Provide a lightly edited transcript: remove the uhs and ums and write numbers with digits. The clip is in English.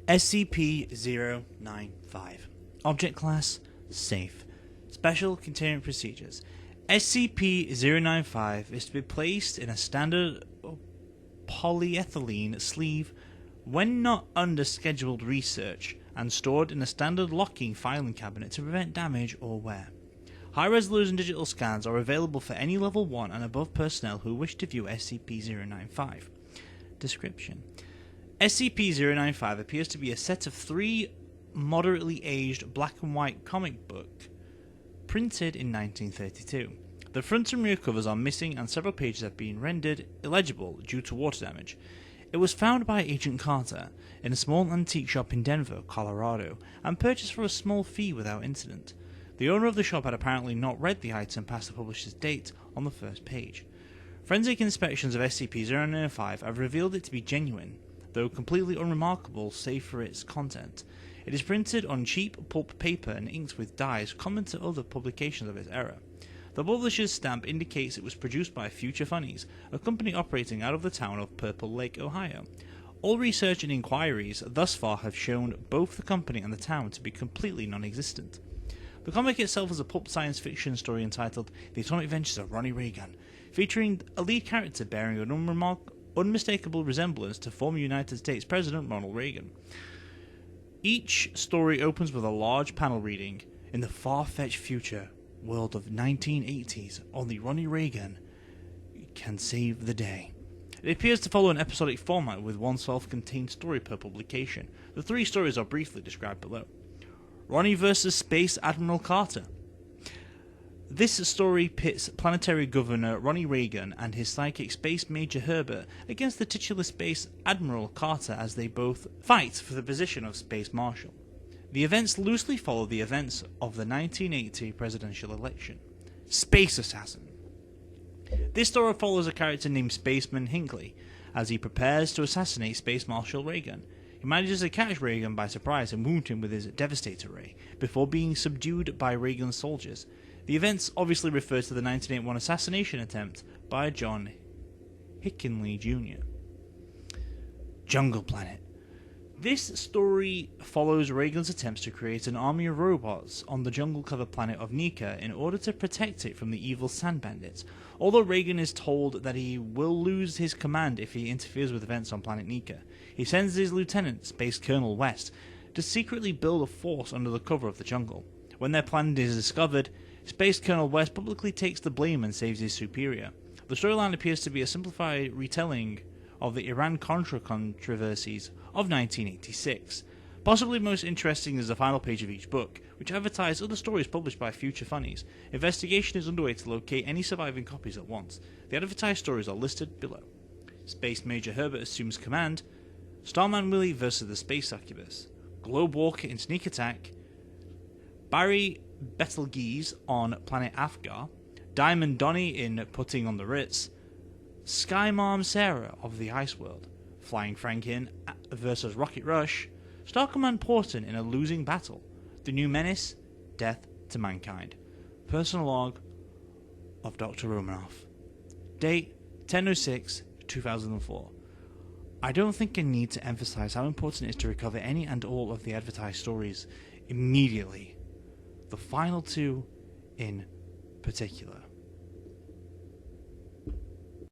SCP-095. Object Class: Safe. Special Containment Procedures. SCP-095 is to be placed in a standard polyethylene sleeve when not under scheduled research, and stored in a standard locking filing cabinet to prevent damage or wear. High-resolution digital scans are available for any Level 1 and above personnel who wish to view SCP-095. Description: SCP-095 appears to be a set of 3 moderately aged black and white comic book printed in 1932. The front and rear covers are missing and several pages have been rendered illegible due to water damage. It was found by Agent Carter in a small antique shop in Denver, Colorado, and purchased for a small fee without incident. The owner of the shop had apparently not read the item past the publisher's date on the first page. Forensic inspections of SCP-095 have revealed it to be genuine, though completely unremarkable save for its content. It is printed on cheap pulp paper and inked with dyes common to other publications of its era. The publisher's stamp indicates it was produced by Future Funnies, a company operating out of the town of Purple Lake, Ohio. All research and inquiries thus far have shown both the company and the town to be completely non-existent. The comic itself is a pulp science fiction story entitled The Atomic Adventures of Ronnie Reagan, featuring a lead character bearing an unmistakable resemblance to former United States President Ronald Reagan. Each story opens with a large panel reading, "In the far-fetched future world of 1980s, only Ronnie Reagan can save the day." It appears to follow an episodic format with one self-contained story per publication. The 3 stories are briefly described below. Ronnie vs. Space Admiral Carter. This story pits planetary governor Ronnie Reagan and his psychic Space Major Herbert against the titular Space Admiral Carter as they both fight for the position of Space Marshal. The events loosely follow the events of the 1980 presidential election. Space Assassin. This story follows a character named Spaceman Hinckley as he prepares to assassinate Space Marshal Reagan. He manages to catch Reagan by surprise and wound him with his Devastator Ray before being subdued by Reagan's soldiers. The events obviously refer to the 1981 assassination attempt by John Hickenley Jr. Jungle Planet. This story follows Reagan's attempts to create an army of robots on the jungle-covered planet of Nika in order to protect it from the evil Sand Bandits. Although Reagan is told that he will lose his command if he interferes with events on planet Nika, he sends his lieutenant, Space Colonel West, to secretly build a force under the cover of the jungle. When their plan is discovered, Space Colonel West publicly takes the blame and saves his superior. The storyline appears to be a simplified retelling of the Iran-Contra controversies of 1986. Possibly most interesting is the final page of each book, which advertises other stories published by Future Funnies. Investigation is underway to locate any surviving copies at once. The advertised stories are listed below. Space Major Herbert assumes command. Starman Willie vs. the Space Succubus. Globe Walker in Sneak Attack. Barry Betelgeuse on Planet Afgar. Diamond Donnie in Putting on the Ritz. Sky Mom Sarah of the Ice World. Flying Franklin vs. Rocket Rush. Star Command Porton in a losing battle. The New Menace, Death to Mankind. Personal log of Dr. Romanoff. Date 10/06/2004. I don't think I need to emphasize how important it is to recover any and all of the advertised stories immediately. The final 2 in particular.